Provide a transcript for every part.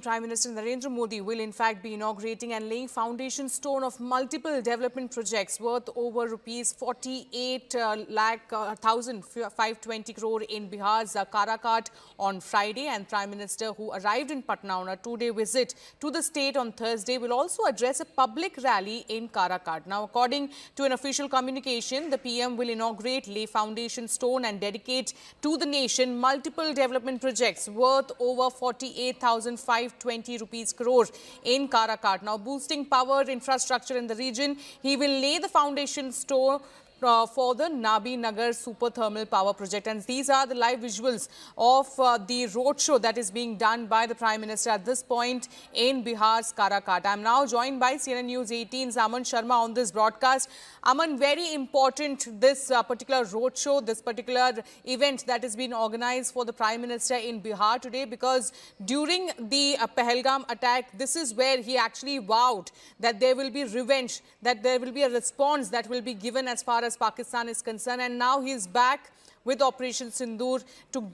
Prime Minister Narendra Modi will in fact be inaugurating and laying foundation stone of multiple development projects worth over rupees 48 lakh 1,520 crore in Bihar's Karakat on Friday. And Prime Minister, who arrived in Patna on a two-day visit to the state on Thursday, will also address a public rally in Karakat. Now, according to an official communication, the PM will inaugurate, lay foundation stone and dedicate to the nation multiple development projects worth over 48,520 rupees crore in Karakat. Now, boosting power infrastructure in the region, he will lay the foundation stone for the Nabi Nagar Super Thermal Power Project. And these are the live visuals of the roadshow that is being done by the Prime Minister at this point in Bihar's Karakat. I am now joined by CNN News 18's Aman Sharma on this broadcast. Aman, very important this particular roadshow, this particular event that has been organized for the Prime Minister in Bihar today, because during the Pahalgam attack, this is where he actually vowed that there will be revenge, that there will be a response that will be given as far as Pakistan is concerned. And now he is back with Operation Sindoor to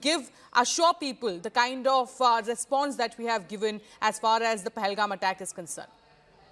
assure people the kind of response that we have given as far as the Pahalgam attack is concerned.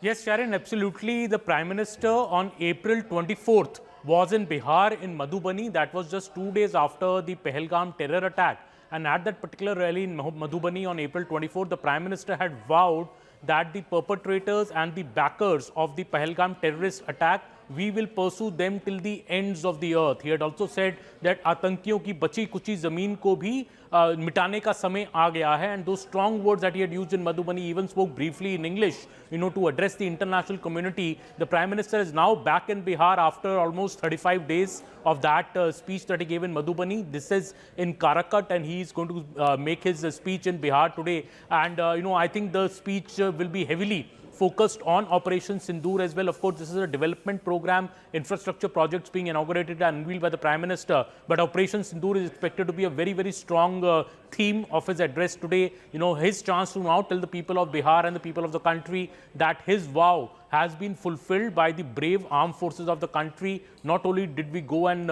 Yes, Sharon, absolutely. The Prime Minister on April 24th was in Bihar in Madhubani. That was just 2 days after the Pahalgam terror attack. And at that particular rally in Madhubani on April 24th, the Prime Minister had vowed that the perpetrators and the backers of the Pahalgam terrorist attack, we will pursue them till the ends of the earth. He had also said that आतंकियों की बची कुची जमीन को भी मिटाने का समय आ गया है. And those strong words that he had used in Madhubani, even spoke briefly in English, to address the international community. The Prime Minister is now back in Bihar after almost 35 days of that speech that he gave in Madhubani. This is in Karakat, and he is going to make his speech in Bihar today. And I think the speech will be heavily focused on Operation Sindoor as well. Of course, this is a development program, infrastructure projects being inaugurated and unveiled by the Prime Minister. But Operation Sindoor is expected to be a very, very strong theme of his address today. His chance to now tell the people of Bihar and the people of the country that his vow has been fulfilled by the brave armed forces of the country. Not only did we go and,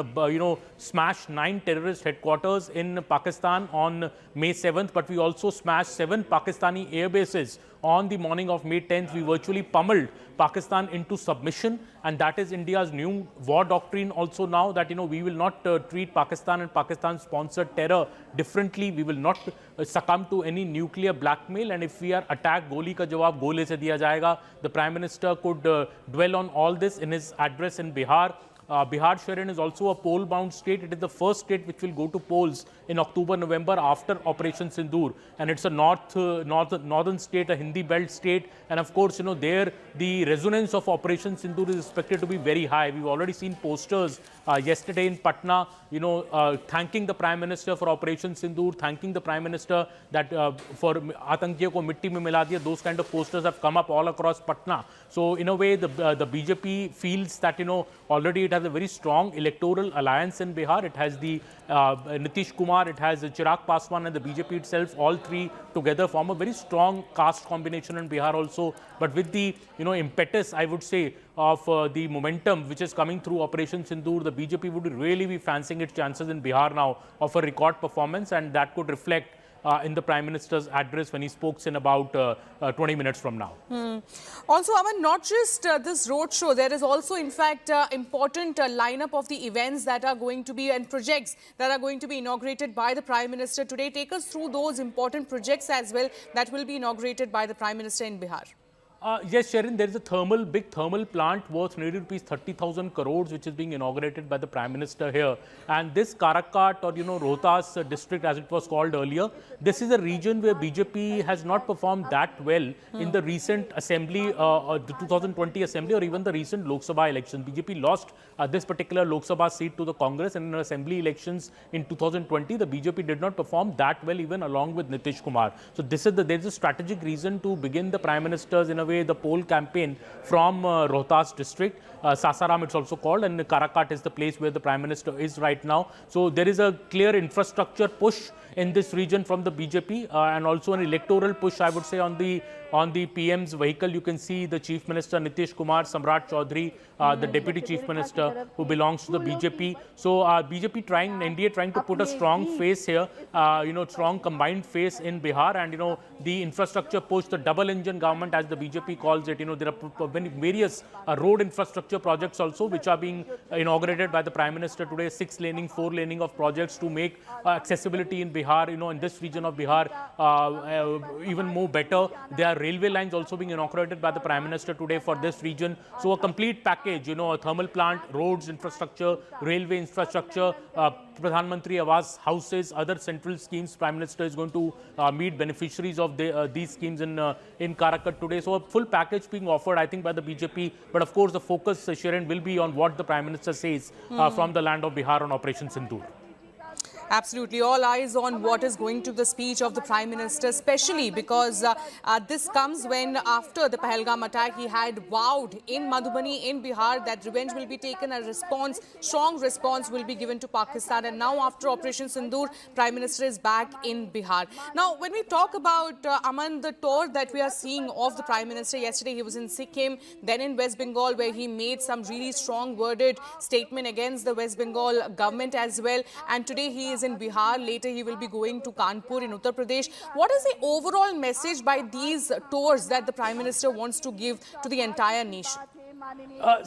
smash 9 terrorist headquarters in Pakistan on May 7th, but we also smashed 7 Pakistani air bases on the morning of May 10th. We virtually pummeled Pakistan into submission, and that is India's new war doctrine also now, that we will not treat Pakistan and Pakistan-sponsored terror differently. We will not succumb to any nuclear blackmail, and if we are attacked, goli ka jawab gole se diya jayega. The Prime Minister could dwell on all this in his address in Bihar. Bihar, Sharon, is also a poll-bound state. It is the first state which will go to polls in October, November after Operation Sindoor. And it's a northern state, a Hindi belt state. And of course, there the resonance of Operation Sindoor is expected to be very high. We've already seen posters yesterday in Patna, thanking the Prime Minister for Operation Sindoor, thanking the Prime Minister that for Atankiyon ko mitti mein mila diya. Those kind of posters have come up all across Patna. So in a way, the BJP feels that, already it has a very strong electoral alliance in Bihar. It has the Nitish Kumar, it has Chirag Paswan and the BJP itself. All three together form a very strong caste combination in Bihar also. But with the impetus, I would say, of the momentum which is coming through Operation Sindoor, the BJP would really be fancying its chances in Bihar now of a record performance, and that could reflect in the Prime Minister's address when he speaks in about 20 minutes from now. Also, Aman, not just this roadshow, there is also, in fact, important lineup of the events that are going to be and projects that are going to be inaugurated by the Prime Minister today. Take us through those important projects as well that will be inaugurated by the Prime Minister in Bihar. Yes, Sharon, there is a big thermal plant worth nearly rupees 30,000 crores, which is being inaugurated by the Prime Minister here. And this Karakat, or Rohtas district, as it was called earlier, this is a region where BJP has not performed that well in the recent assembly, the 2020 assembly, or even the recent Lok Sabha election. BJP lost this particular Lok Sabha seat to the Congress, and in assembly elections in 2020, the BJP did not perform that well, even along with Nitish Kumar. So this is there is a strategic reason to begin the Prime Minister's, in a way, the poll campaign from Rohtas district. Sasaram it's also called, and Karakat is the place where the Prime Minister is right now. So there is a clear infrastructure push in this region from the BJP, and also an electoral push, I would say, on the PM's vehicle. You can see the Chief Minister Nitish Kumar, Samrat Chaudhary, the Deputy Chief Minister who belongs to the BJP. So BJP trying, NDA trying to put a strong face here, strong combined face in Bihar, and the infrastructure push, the double engine government as the BJP calls it. There are various road infrastructure projects also which are being inaugurated by the Prime Minister today. 6-laning, 4-laning of projects to make accessibility in Bihar, in this region of Bihar, even more better. There are railway lines also being inaugurated by the Prime Minister today for this region. So a complete package, a thermal plant, roads infrastructure, railway infrastructure, Pradhan Mantri Awas houses, other central schemes. Prime Minister is going to meet beneficiaries of these schemes in Karakat today. So a full package being offered, I think, by the BJP. But of course, the focus, Sharon, will be on what the Prime Minister says from the land of Bihar on Operation Sindoor. Absolutely. All eyes on what is going to be the speech of the Prime Minister, especially because this comes when, after the Pahalgam attack, he had vowed in Madhubani, in Bihar, that revenge will be taken, a response, strong response will be given to Pakistan. And now, after Operation Sindoor, Prime Minister is back in Bihar. Now, when we talk about, Aman, the tour that we are seeing of the Prime Minister, yesterday he was in Sikkim, then in West Bengal, where he made some really strong worded statement against the West Bengal government as well. And today he is in Bihar. Later he will be going to Kanpur in Uttar Pradesh. What is the overall message by these tours that the Prime Minister wants to give to the entire nation?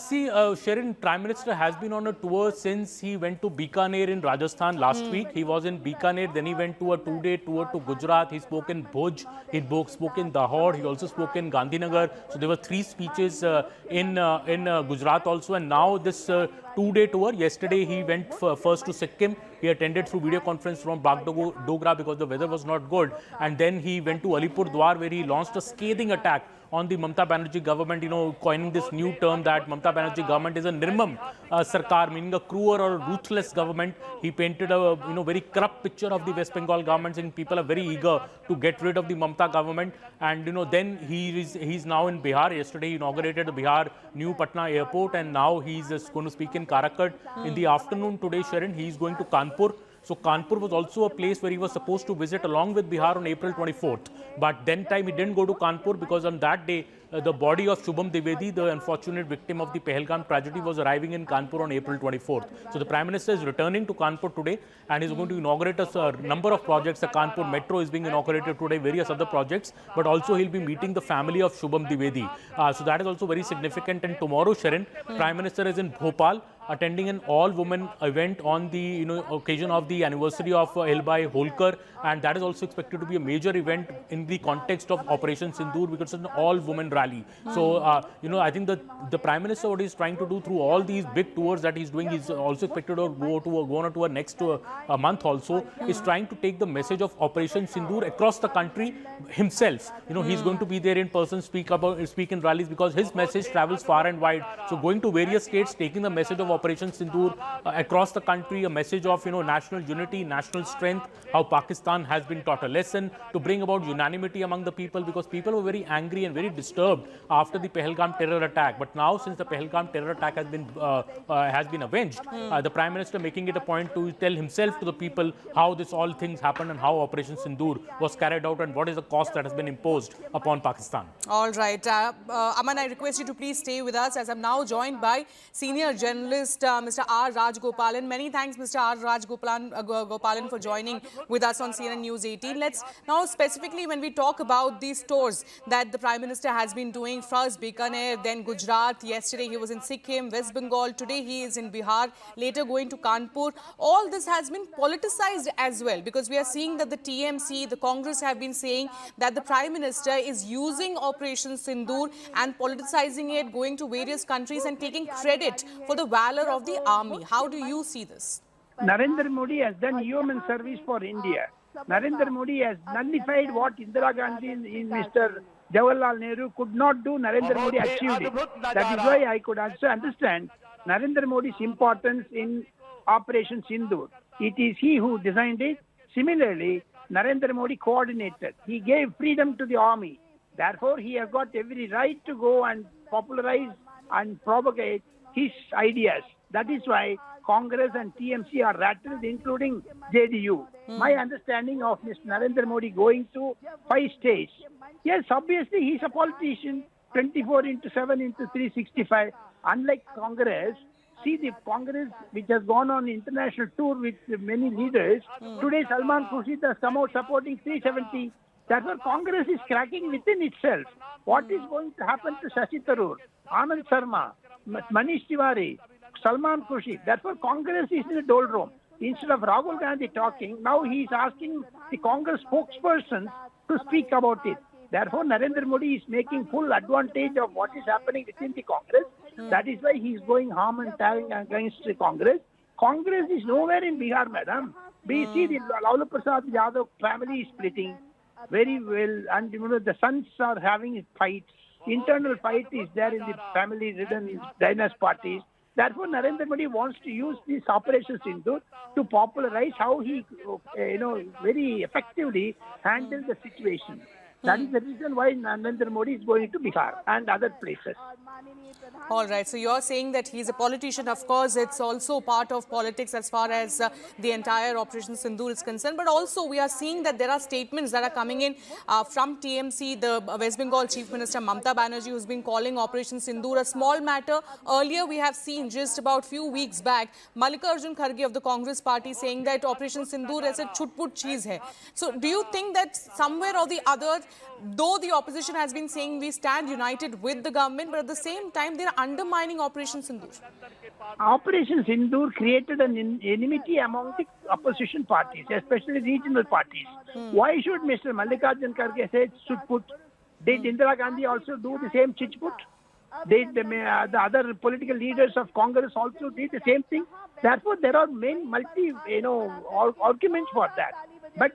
Sharon, Prime Minister has been on a tour since he went to Bikaner in Rajasthan last week. He was in Bikaner, then he went to a 2-day tour to Gujarat. He spoke in Bhuj, he spoke in Dahod, he also spoke in Gandhinagar. So there were 3 speeches in Gujarat also, and now this 2-day tour. Yesterday he went first to Sikkim. He attended through video conference from Bagdogra because the weather was not good, and then he went to Alipurdwar, where he launched a scathing attack on the Mamata Banerjee government, coining this new term that Mamata Banerjee government is a Nirmam Sarkar, meaning a cruel or ruthless government. He painted a very corrupt picture of the West Bengal government, saying people are very eager to get rid of the Mamata government. And then he's now in Bihar. Yesterday he inaugurated the Bihar new Patna Airport, and now he's going to speak in Karakat. In the afternoon today, Sharon, he's going to Kanpur. So Kanpur was also a place where he was supposed to visit along with Bihar on April 24th. But then time he didn't go to Kanpur because on that day, the body of Shubham Dwivedi, the unfortunate victim of the Pahalgam tragedy, was arriving in Kanpur on April 24th. So the Prime Minister is returning to Kanpur today, and is going to inaugurate a number of projects. The Kanpur Metro is being inaugurated today, various other projects, but also he'll be meeting the family of Shubham Dwivedi. So that is also very significant. And tomorrow, Sharon, Prime Minister is in Bhopal, attending an all-women event on the occasion of the anniversary of Elbai Holkar, and that is also expected to be a major event in the context of Operation Sindoor, because it's an all-women rally. So I think that the Prime Minister, what he's trying to do through all these big tours that he's doing, he's also expected to go on a tour next month also, is trying to take the message of Operation Sindoor across the country himself. He's going to be there in person, speak in rallies, because his message travels far and wide. So going to various states, taking the message of Operation Sindoor across the country, a message of national unity, national strength, how Pakistan has been taught a lesson, to bring about unanimity among the people, because people were very angry and very disturbed after the Pahalgam terror attack. But now, since the Pahalgam terror attack has been avenged, the Prime Minister making it a point to tell himself to the people how this all things happened and how Operation Sindoor was carried out and what is the cost that has been imposed upon Pakistan. All right. Aman, I request you to please stay with us, as I'm now joined by senior journalist Mr. R. Rajgopalan. Many thanks, Mr. R. Rajgopalan, for joining with us on CNN News 18. Let's now specifically, when we talk about these tours that the Prime Minister has been doing, first Bikaner, then Gujarat, yesterday he was in Sikkim, West Bengal, today he is in Bihar, later going to Kanpur. All this has been politicized as well, because we are seeing that the TMC, the Congress, have been saying that the Prime Minister is using Operation Sindoor and politicizing it, going to various countries and taking credit for the valor of the army. How do you see this? Narendra Modi has done human service for India. Narendra Modi has nullified what Indira Gandhi and Mr. Jawaharlal Nehru could not do. Narendra Modi achieved it. That is why I could also understand Narendra Modi's importance in Operation Sindoor. It is he who designed it. Similarly, Narendra Modi coordinated. He gave freedom to the army. Therefore, he has got every right to go and popularize and propagate his ideas. That is why Congress and TMC are rattled, including JDU. My understanding of Mr. Narendra Modi going to 5 states. Yes, obviously he's a politician. 24 into 7 into 365. Unlike Congress, see the Congress which has gone on international tour with many leaders. Today Salman Khurshid has come out supporting 370. Therefore Congress is cracking within itself. What is going to happen to Shashi Tharoor, Anand Sharma, Manish Tiwari, Salman Khurshid? Therefore Congress is in a doldrum. Instead of Rahul Gandhi talking, now he is asking the Congress spokespersons to speak about it. Therefore, Narendra Modi is making full advantage of what is happening within the Congress. That is why he is going harm and tearing against the Congress. Congress is nowhere in Bihar, madam. We see the Lalu Prasad Yadav family is splitting very well, and the sons are having fights. Internal fight is there in the family-ridden dynasty parties. Therefore, Narendra Modi wants to use this Operation Sindoor to popularize how he, very effectively handled the situation. That is the reason why Narendra Modi is going to Bihar and other places. All right. So you're saying that he's a politician. Of course, it's also part of politics as far as the entire Operation Sindoor is concerned. But also we are seeing that there are statements that are coming in from TMC, the West Bengal Chief Minister Mamata Banerjee, who's been calling Operation Sindoor a small matter. Earlier, we have seen just about few weeks back, Mallikarjun Kharge of the Congress party saying that Operation Sindoor is a chutput cheese hai. So do you think that somewhere or the other, though the opposition has been saying we stand united with the government, but at the same time, they're undermining Operation Sindoor? Operation Sindoor created an enmity among the opposition parties, especially regional parties. Why should Mr. Mallikarjun Kharge say chutput? Did Indira Gandhi also do the same chutput? Did the other political leaders of Congress also did the same thing? Therefore, there are many arguments for that. But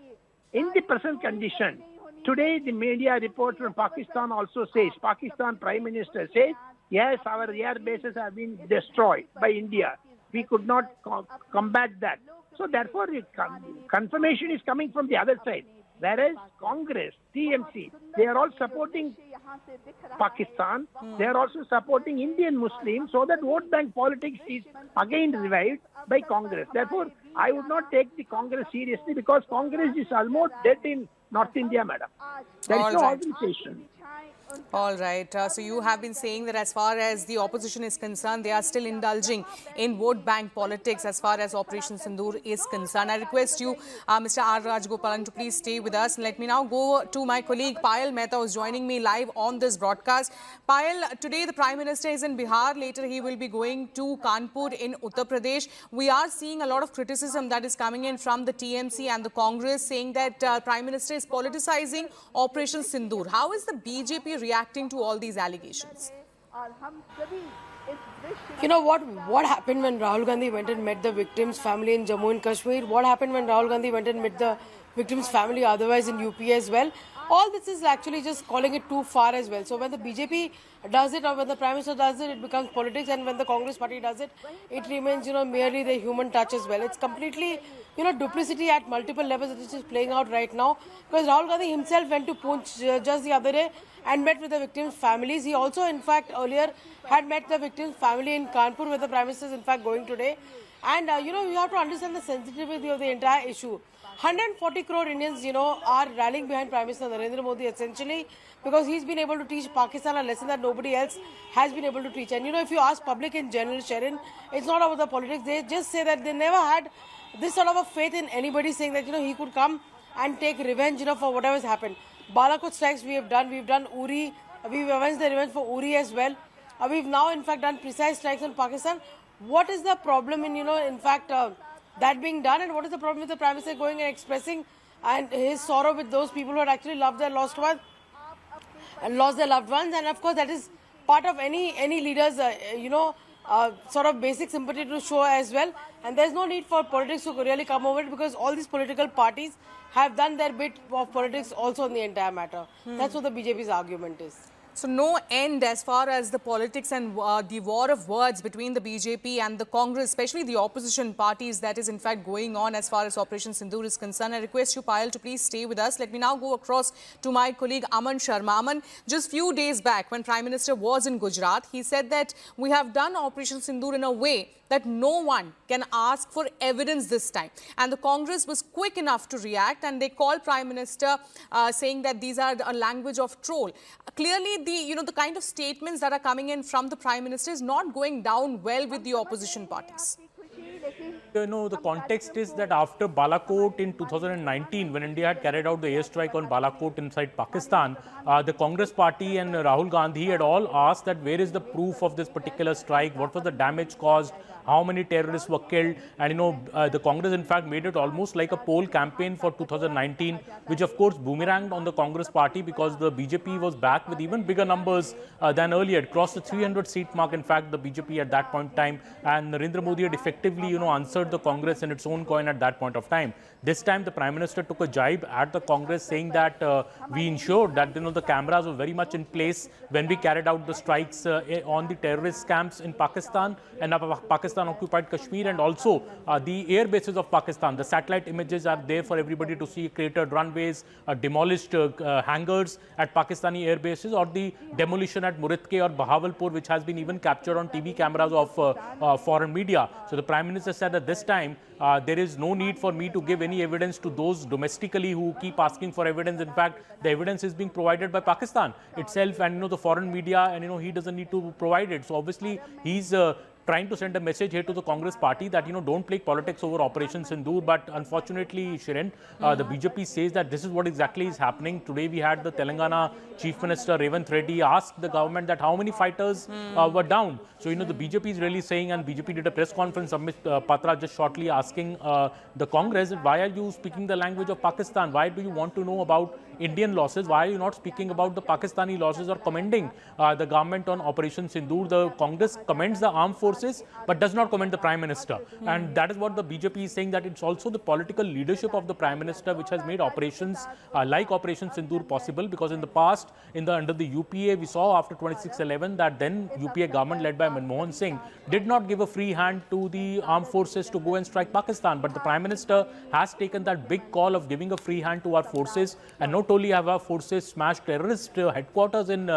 in the present condition, today the media report from Pakistan also says, Pakistan Prime Minister says, yes, our air bases have been destroyed by India. We could not combat that. So therefore, confirmation is coming from the other side. Whereas Congress, TMC, they are all supporting Pakistan. They are also supporting Indian Muslims, so that vote bank politics is again revived by Congress. Therefore, I would not take the Congress seriously, because Congress is almost dead in North India, madam. There is no organization. All right. So you have been saying that as far as the opposition is concerned, they are still indulging in vote bank politics as far as Operation Sindoor is concerned. I request you, Mr. R. Rajgopalan, to please stay with us. Let me now go to my colleague Payal Mehta, who is joining me live on this broadcast. Payal, today the Prime Minister is in Bihar. Later he will be going to Kanpur in Uttar Pradesh. We are seeing a lot of criticism that is coming in from the TMC and the Congress, saying that Prime Minister is politicizing Operation Sindoor. How is the BJP reacting to all these allegations? You know what happened when Rahul Gandhi went and met the victims' family in Jammu and Kashmir? What happened when Rahul Gandhi went and met the victims' family otherwise in UP as well? All this is actually just calling it too far as well. So when the BJP does it, or when the Prime Minister does it, it becomes politics, and when the Congress party does it, it remains, merely the human touch as well. It's completely, duplicity at multiple levels that is playing out right now, because Rahul Gandhi himself went to Poonch just the other day and met with the victims' families. He also, in fact, earlier had met the victims' family in Kanpur, where the Prime Minister is, in fact, going today. And, you have to understand the sensitivity of the entire issue. 140 crore Indians, are rallying behind Prime Minister Narendra Modi, essentially, because he's been able to teach Pakistan a lesson that nobody else has been able to teach. And, if you ask public in general, Sharon, it's not about the politics. They just say that they never had this sort of a faith in anybody, saying that, he could come and take revenge, for whatever has happened. Balakot strikes we've done Uri, we've avenged the revenge for Uri as well. We've now, in fact, done precise strikes on Pakistan. What is the problem in, that being done, and what is the problem with the Prime Minister going and expressing and his sorrow with those people who had actually loved their lost ones and lost their loved ones? And of course, that is part of any leader's, sort of basic sympathy to show as well. And there's no need for politics to really come over it, because all these political parties have done their bit of politics also in the entire matter. That's what the BJP's argument is. So no end as far as the politics and the war of words between the BJP and the Congress, especially the opposition parties, that is in fact going on as far as Operation Sindoor is concerned. I request you, Payal, to please stay with us. Let me now go across to my colleague Aman Sharma. Aman, just few days back when Prime Minister was in Gujarat, he said that we have done Operation Sindoor in a way that no one can ask for evidence this time. And the Congress was quick enough to react, and they called Prime Minister saying that these are a language of troll. Clearly, the kind of statements that are coming in from the Prime Minister is not going down well with the opposition parties. The context is that after Balakot in 2019, when India had carried out the airstrike on Balakot inside Pakistan, the Congress party and Rahul Gandhi had all asked that where is the proof of this particular strike, what was the damage caused, how many terrorists were killed, and the Congress in fact made it almost like a poll campaign for 2019, which of course boomeranged on the Congress party because the BJP was back with even bigger numbers than earlier. It crossed the 300 seat mark, in fact, the BJP at that point in time, and Narendra Modi had effectively answered the Congress in its own coin at that point of time. This time the Prime Minister took a jibe at the Congress, saying that we ensured that the cameras were very much in place when we carried out the strikes on the terrorist camps in Pakistan and Pakistan-occupied Kashmir, and also the air bases of Pakistan. The satellite images are there for everybody to see: cratered runways, demolished hangars at Pakistani air bases, or the demolition at Muridke or Bahawalpur, which has been even captured on TV cameras of foreign media. So the Prime Minister said that this time there is no need for me to give any evidence to those domestically who keep asking for evidence. In fact, the evidence is being provided by Pakistan itself and the foreign media, and he doesn't need to provide it. So obviously he's trying to send a message here to the Congress party that don't play politics over Operation Sindoor. But unfortunately, Shirin, the BJP says that this is what exactly is happening. Today we had the Telangana Chief Minister Revanth Reddy ask the government that how many fighters were down. So the BJP is really saying, and BJP did a press conference, Amit Patra just shortly asking the Congress, why are you speaking the language of Pakistan? Why do you want to know about Indian losses? Why are you not speaking about the Pakistani losses or commending the government on Operation Sindoor? The Congress commends the armed forces but does not commend the Prime Minister. And that is what the BJP is saying, that it's also the political leadership of the Prime Minister which has made operations like Operation Sindoor possible, because in the past, under the UPA, we saw after 26/11 that then UPA government led by Manmohan Singh did not give a free hand to the armed forces to go and strike Pakistan. But the Prime Minister has taken that big call of giving a free hand to our forces, and not only have our forces smashed terrorist headquarters in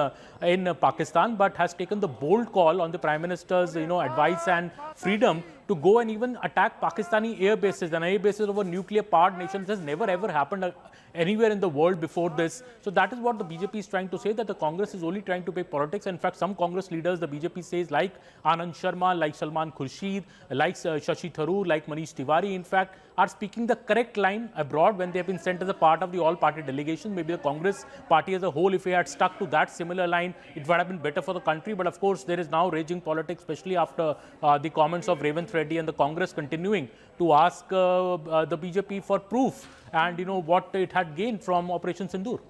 Pakistan, but has taken the bold call on the Prime Minister's advice and freedom to go and even attack Pakistani air bases, and air bases of a nuclear powered nation. This has never ever happened anywhere in the world before this. So that is what the BJP is trying to say, that the Congress is only trying to play politics. In fact, some Congress leaders, the BJP says, like Anand Sharma, like Salman Khurshid, like Shashi Tharoor, like Manish Tiwari, in fact, are speaking the correct line abroad when they have been sent as a part of the all-party delegation. Maybe the Congress party as a whole, if they had stuck to that similar line, it would have been better for the country. But of course, there is now raging politics, especially after the comments of Revanth Reddy and the Congress continuing to ask the BJP for proof and what it had gained from Operation Sindoor.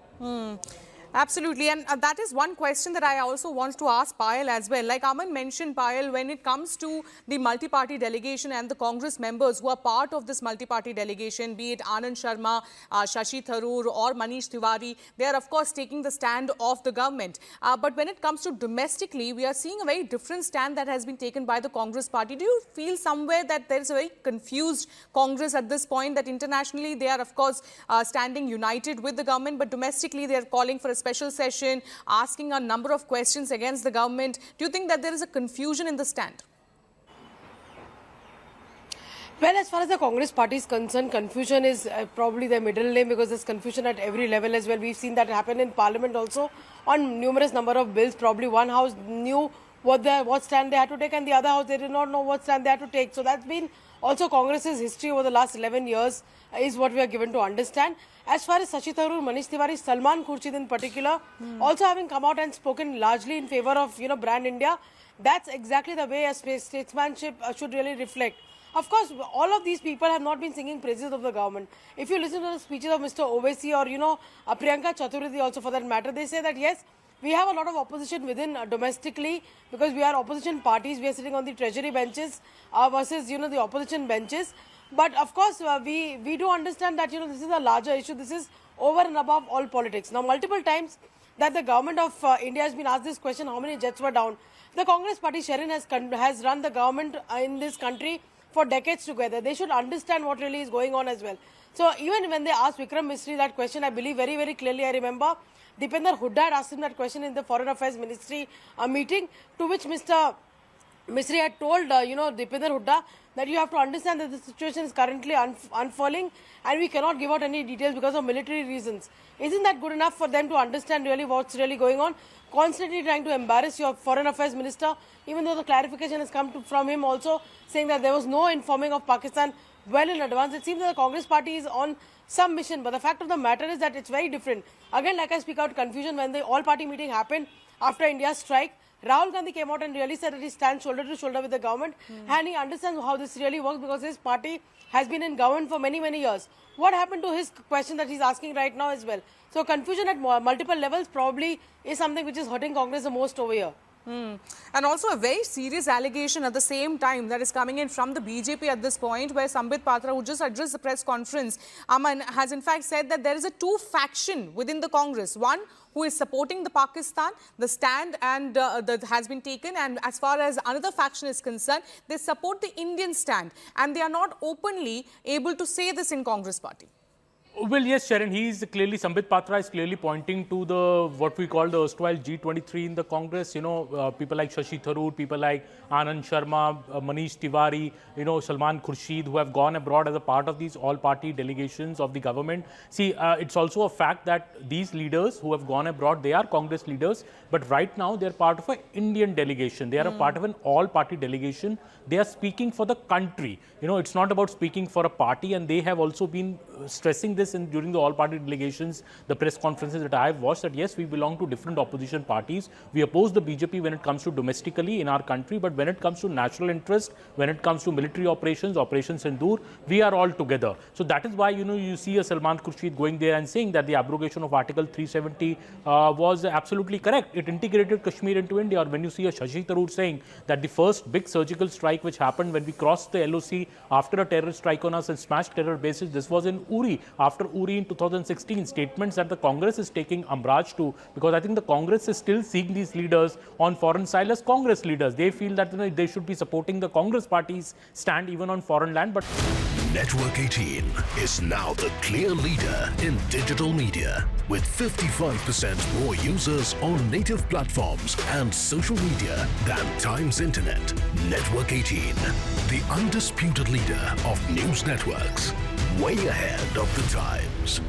Absolutely, and that is one question that I also want to ask Payal as well. Like Aman mentioned, Payal, when it comes to the multi-party delegation and the Congress members who are part of this multi-party delegation, be it Anand Sharma, Shashi Tharoor or Manish Tiwari, they are of course taking the stand of the government. But when it comes to domestically, we are seeing a very different stand that has been taken by the Congress party. Do you feel somewhere that there is a very confused Congress at this point, that internationally they are of course standing united with the government, but domestically they are calling for a special session, asking a number of questions against the government? Do you think that there is a confusion in the stand? Well, as far as the Congress party is concerned, confusion is probably their middle name, because there's confusion at every level as well. We've seen that happen in Parliament also on numerous number of bills. Probably one house knew what stand they had to take, and the other house they did not know what stand they had to take. So that's been also Congress's history over the last 11 years is what we are given to understand. As far as Shashi Tharoor, Manish Tiwari, Salman Khurshid in particular, also having come out and spoken largely in favor of brand India, that's exactly the way a statesmanship should really reflect. Of course, all of these people have not been singing praises of the government. If you listen to the speeches of Mr. Owaisi or Priyanka Chaturvedi also for that matter, they say that yes, we have a lot of opposition within domestically, because we are opposition parties. We are sitting on the treasury benches versus the opposition benches. But of course, we do understand that this is a larger issue. This is over and above all politics. Now, multiple times that the government of India has been asked this question, how many jets were down. The Congress party, Sharon, has run the government in this country for decades together. They should understand what really is going on as well. So even when they asked Vikram Misri that question, I believe very, very clearly, I remember Dipender Hooda had asked him that question in the Foreign Affairs Ministry meeting, to which Mr. Misri had told, Dipender Hooda that you have to understand that the situation is currently unfurling and we cannot give out any details because of military reasons. Isn't that good enough for them to understand really what's really going on? Constantly trying to embarrass your Foreign Affairs Minister, even though the clarification has come from him also, saying that there was no informing of Pakistan well in advance. It seems that the Congress party is on some mission, but the fact of the matter is that it's very different. Again, like I speak out confusion, when the all-party meeting happened after India's strike, Rahul Gandhi came out and really said that he stands shoulder to shoulder with the government and he understands how this really works because his party has been in government for many, many years. What happened to his question that he's asking right now as well? So confusion at multiple levels probably is something which is hurting Congress the most over here. And also a very serious allegation at the same time that is coming in from the BJP at this point, where Sambit Patra, who just addressed the press conference, Aman, has in fact said that there is a two faction within the Congress. One who is supporting the Pakistan, the stand and that has been taken, and as far as another faction is concerned, they support the Indian stand and they are not openly able to say this in Congress party. Well, yes, Sharon, Sambit Patra is clearly pointing to what we call the erstwhile G23 in the Congress. People like Shashi Tharoor, people like Anand Sharma, Manish Tiwari, Salman Khurshid, who have gone abroad as a part of these all-party delegations of the government. See, it's also a fact that these leaders who have gone abroad, they are Congress leaders, but right now they are part of an Indian delegation. They are a part of an all-party delegation. They are speaking for the country. It's not about speaking for a party, and they have also been stressing this during the all-party delegations, the press conferences that I have watched, that yes, we belong to different opposition parties. We oppose the BJP when it comes to domestically in our country, but when it comes to national interest, when it comes to military operations, Operation Sindoor, we are all together. So that is why, you see a Salman Khurshid going there and saying that the abrogation of Article 370 was absolutely correct. It integrated Kashmir into India. Or when you see a Shashi Tharoor saying that the first big surgical strike which happened when we crossed the LOC after a terrorist strike on us and smashed terror bases, this was in Uri, after Uri in 2016, statements that the Congress is taking umbrage to, because I think the Congress is still seeing these leaders on foreign soil as Congress leaders. They feel that they should be supporting the Congress party's stand even on foreign land. But Network 18 is now the clear leader in digital media, with 55% more users on native platforms and social media than Times Internet. Network 18, the undisputed leader of news networks, way ahead of the times.